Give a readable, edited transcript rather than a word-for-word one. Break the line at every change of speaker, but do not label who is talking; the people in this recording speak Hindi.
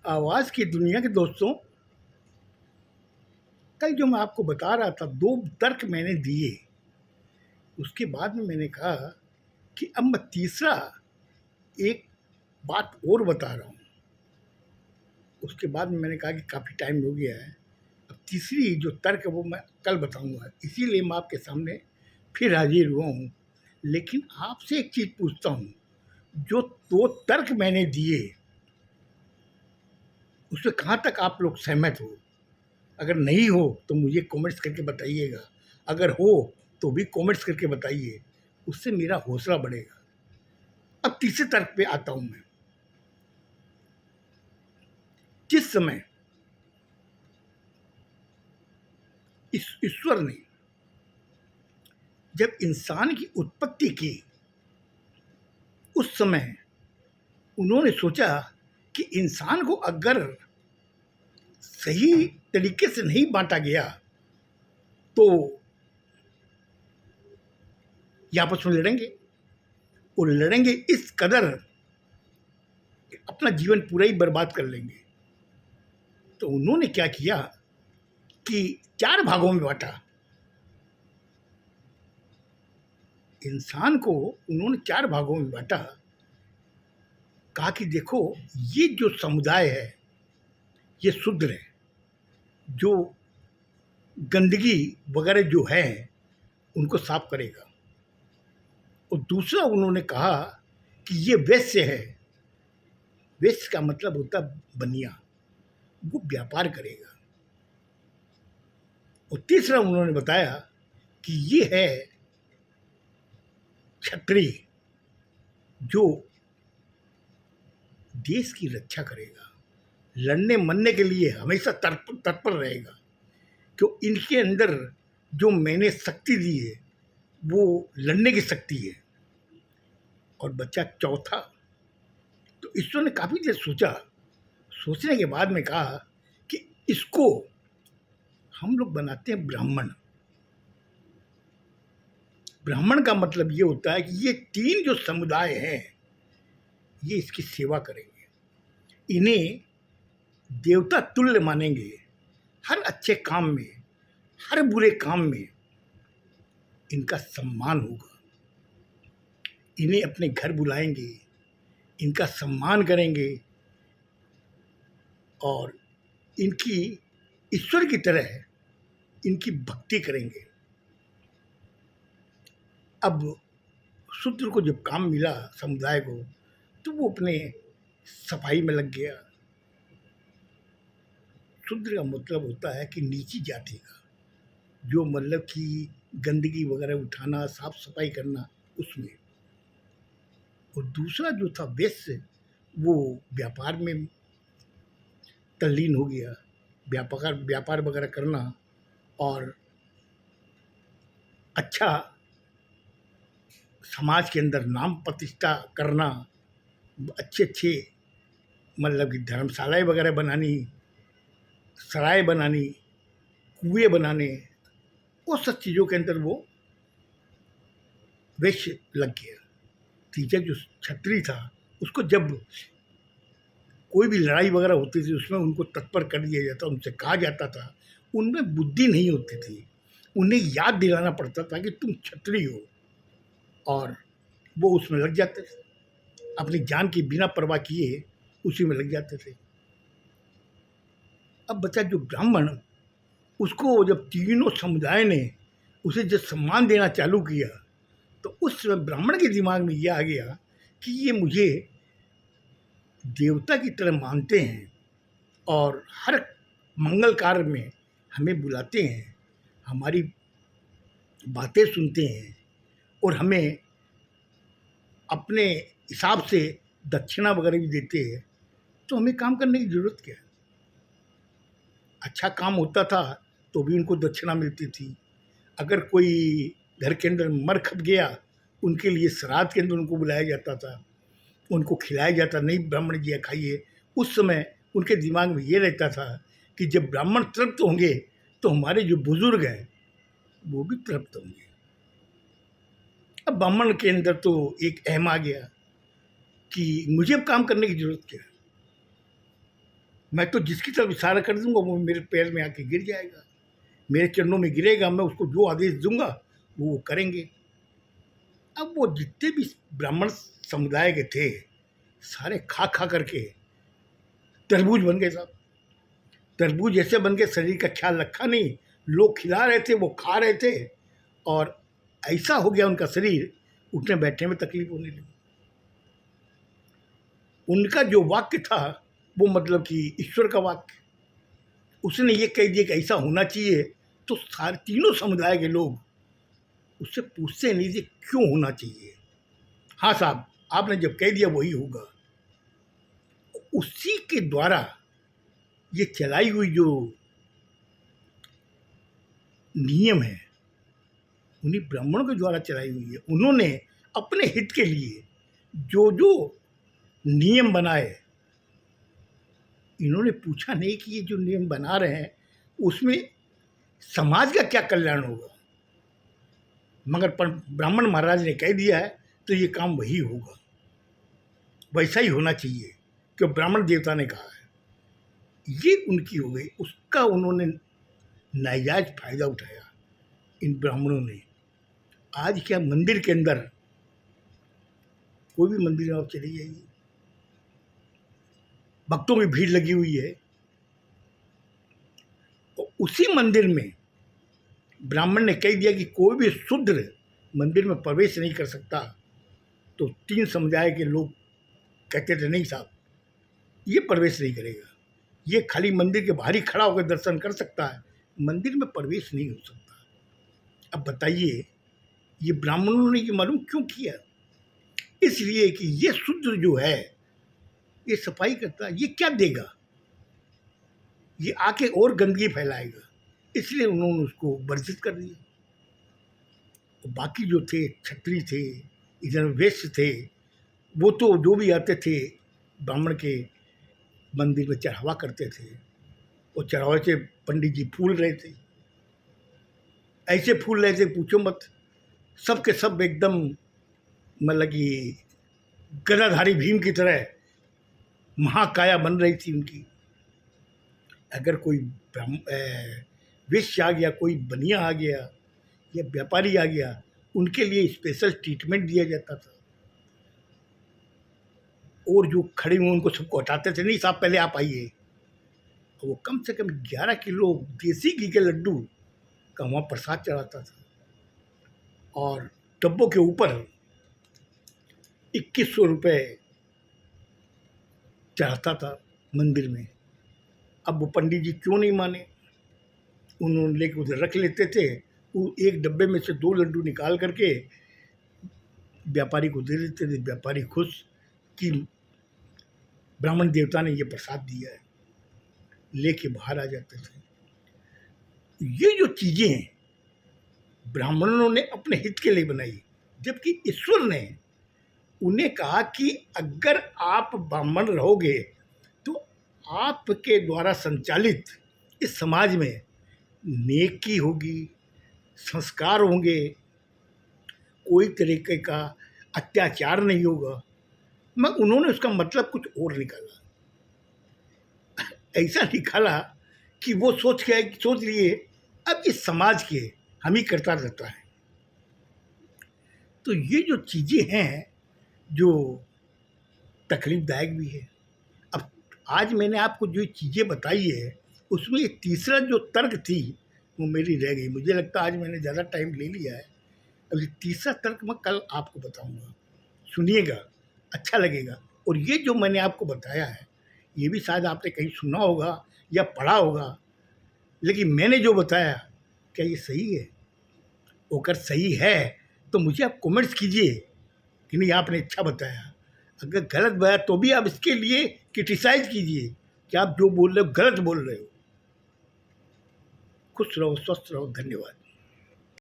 आवाज़ की दुनिया के दोस्तों, कल जो मैं आपको बता रहा था 2 तर्क मैंने दिए, उसके बाद में मैंने कहा कि अब मैं तीसरा एक बात और बता रहा हूँ। उसके बाद में मैंने कहा कि काफ़ी टाइम हो गया है, अब तीसरी जो तर्क है वो मैं कल बताऊँगा। इसीलिए मैं आपके सामने फिर हाज़िर हुआ हूँ। लेकिन आपसे एक चीज़ पूछता हूँ, जो 2 तर्क मैंने दिए, उसमें कहाँ तक आप लोग सहमत हो? अगर नहीं हो तो मुझे कमेंट्स करके बताइएगा, अगर हो तो भी कमेंट्स करके बताइए, उससे मेरा हौसला बढ़ेगा। अब तीसरे तर्क पे आता हूँ मैं। जिस समय इस ईश्वर ने जब इंसान की उत्पत्ति की, उस समय उन्होंने सोचा कि इंसान को अगर सही तरीके से नहीं बांटा गया तो ये आपस में लड़ेंगे, और लड़ेंगे इस कदर कि अपना जीवन पूरा ही बर्बाद कर लेंगे। तो उन्होंने क्या किया कि 4 भागों में बांटा। इंसान को उन्होंने 4 भागों में बांटा। कहा कि देखो, ये जो समुदाय है ये शूद्र है, जो गंदगी वगैरह जो है उनको साफ करेगा। और दूसरा उन्होंने कहा कि ये वैश्य है। वैश्य का मतलब होता है बनिया, वो व्यापार करेगा। और तीसरा उन्होंने बताया कि ये है क्षत्रिय, जो देश की रक्षा करेगा, लड़ने मरने के लिए हमेशा तत्पर रहेगा। क्यों, इनके अंदर जो मैंने शक्ति दी है वो लड़ने की शक्ति है। और बच्चा चौथा, तो ईश्वर ने काफ़ी देर सोचा, सोचने के बाद में कहा कि इसको हम लोग बनाते हैं ब्राह्मण। ब्राह्मण का मतलब ये होता है कि ये 3 जो समुदाय हैं ये इसकी सेवा करेंगे, इन्हें देवता तुल्य मानेंगे। हर अच्छे काम में, हर बुरे काम में इनका सम्मान होगा। इन्हें अपने घर बुलाएंगे, इनका सम्मान करेंगे और इनकी ईश्वर की तरह इनकी भक्ति करेंगे। अब शूद्र को जब काम मिला समुदाय को, तो वो अपने सफाई में लग गया। शूद्र का मतलब होता है कि नीची जाति का, जो मतलब कि गंदगी वगैरह उठाना, साफ सफाई करना, उसमें। और दूसरा जो था वैश्य, वो व्यापार में तल्लीन हो गया, व्यापार वगैरह करना और अच्छा समाज के अंदर नाम प्रतिष्ठा करना, अच्छे अच्छे मतलब कि धर्मशालाएँ वगैरह बनानी, सराय बनानी, कुएँ बनाने, वो सब चीज़ों के अंदर वो वैश्य लग गया। तीसरा जो क्षत्रिय था, उसको जब कोई भी लड़ाई वगैरह होती थी उसमें उनको तत्पर कर दिया जाता, उनसे कहा जाता था। उनमें बुद्धि नहीं होती थी, उन्हें याद दिलाना पड़ता था कि तुम क्षत्रिय हो, और वो उसमें लग जाते थे, अपनी जान की बिना परवाह किए उसी में लग जाते थे। अब बचा जो ब्राह्मण, उसको जब तीनों समुदाय ने उसे जब सम्मान देना चालू किया, तो उस समय ब्राह्मण के दिमाग में ये आ गया कि ये मुझे देवता की तरह मानते हैं और हर मंगल कार्य में हमें बुलाते हैं, हमारी बातें सुनते हैं और हमें अपने हिसाब से दक्षिणा वगैरह भी देते हैं, तो हमें काम करने की ज़रूरत क्या है। अच्छा काम होता था तो भी उनको दक्षिणा मिलती थी। अगर कोई घर के अंदर मर खप गया, उनके लिए श्राद्ध के अंदर उनको बुलाया जाता था, उनको खिलाया जाता, नहीं ब्राह्मण जी खाइए। उस समय उनके दिमाग में ये रहता था कि जब ब्राह्मण तृप्त होंगे तो हमारे जो बुजुर्ग हैं वो भी तृप्त होंगे। अब ब्राह्मण के अंदर तो एक अहम आ गया कि मुझे अब काम करने की ज़रूरत क्या है। मैं तो जिसकी तरफ इशारा कर दूंगा वो मेरे पैर में आके गिर जाएगा, मेरे चरणों में गिरेगा, मैं उसको जो आदेश दूंगा वो करेंगे। अब वो जितने भी ब्राह्मण समुदाय के थे सारे खा खा करके तरबूज बन गए साहब। तरबूज ऐसे बन के शरीर का ख्याल रखा नहीं, लोग खिला रहे थे वो खा रहे थे, और ऐसा हो गया उनका शरीर, उठने बैठने में तकलीफ होने लगी। उनका जो वाक्य था वो मतलब कि ईश्वर का वाक्य, उसने ये कह दिया कि ऐसा होना चाहिए, तो सारे तीनों समुदाय के लोग उससे पूछते नहीं थे क्यों होना चाहिए। हाँ साहब, आपने जब कह दिया वही होगा। उसी के द्वारा ये चलाई हुई जो नियम है उन्हीं ब्राह्मणों के द्वारा चलाई हुई है। उन्होंने अपने हित के लिए जो जो नियम बनाए, इन्होंने पूछा नहीं कि ये जो नियम बना रहे हैं उसमें समाज का क्या कल्याण होगा, मगर ब्राह्मण महाराज ने कह दिया है तो ये काम वही होगा, वैसा ही होना चाहिए क्योंकि ब्राह्मण देवता ने कहा है। ये उनकी हो गई, उसका उन्होंने नाजायज फायदा उठाया इन ब्राह्मणों ने। आज क्या मंदिर के अंदर, कोई भी मंदिर में आप चले जाइए, भक्तों की भीड़ लगी हुई है, और उसी मंदिर में ब्राह्मण ने कह दिया कि कोई भी शूद्र मंदिर में प्रवेश नहीं कर सकता, तो तीन समुदाय के लोग कहते थे नहीं साहब ये प्रवेश नहीं करेगा, ये खाली मंदिर के बाहर ही खड़ा होकर दर्शन कर सकता है, मंदिर में प्रवेश नहीं हो सकता। अब बताइए ये ब्राह्मणों ने ये मालूम क्यों किया? इसलिए कि ये शूद्र जो है ये सफाई करता है, ये क्या देगा, ये आके और गंदगी फैलाएगा, इसलिए उन्होंने उसको वर्जित कर दिया। और बाकी जो थे क्षत्रिय थे, इधर वैश्य थे, वो तो जो भी आते थे ब्राह्मण के मंदिर में चढ़ावा करते थे, और चढ़ावे से पंडित जी फूल रहे थे, ऐसे फूल रहे थे पूछो मत, सब के सब एकदम मतलब कि गदाधारी भीम की तरह महाकाया बन रही थी उनकी। अगर कोई वैश्य आ गया, कोई बनिया आ गया या व्यापारी आ गया, उनके लिए स्पेशल ट्रीटमेंट दिया जाता था, और जो खड़े हुए उनको सबको हटाते थे, नहीं साहब पहले आप आइए। और वो कम से कम 11 किलो देसी घी के लड्डू का वहाँ प्रसाद चढ़ाता था, और डब्बों के ऊपर 2100 रुपये चढ़ाता था मंदिर में। अब वो पंडित जी क्यों नहीं माने, उन्होंने लेके उधर रख लेते थे, वो एक डब्बे में से 2 लड्डू निकाल करके व्यापारी को दे देते थे, व्यापारी खुश कि ब्राह्मण देवता ने ये प्रसाद दिया है, लेके बाहर आ जाते थे। ये जो चीज़ें हैं ब्राह्मणों ने अपने हित के लिए बनाई, जबकि ईश्वर ने उन्हें कहा कि अगर आप ब्राह्मण रहोगे तो आपके द्वारा संचालित इस समाज में नेकी होगी, संस्कार होंगे, कोई तरीके का अत्याचार नहीं होगा, मगर उन्होंने उसका मतलब कुछ और निकाला। ऐसा निकाला कि वो सोच लिए अब इस समाज के हम ही करता रहता है। तो ये जो चीज़ें हैं जो तकलीफदायक भी है। अब आज मैंने आपको जो चीज़ें बताई है उसमें तीसरा जो तर्क थी वो मेरी रह गई। मुझे लगता है आज मैंने ज़्यादा टाइम ले लिया है। अब ये तीसरा तर्क मैं कल आपको बताऊंगा, सुनिएगा, अच्छा लगेगा। और ये जो मैंने आपको बताया है ये भी शायद आपने कहीं सुना होगा या पढ़ा होगा, लेकिन मैंने जो बताया क्या ये सही है? अगर सही है तो मुझे आप कमेंट्स कीजिए कि नहीं आपने अच्छा बताया। अगर गलत बताया तो भी आप इसके लिए क्रिटिसाइज कीजिए कि आप जो बोल रहे हो गलत बोल रहे हो। खुश रहो, स्वस्थ रहो, धन्यवाद।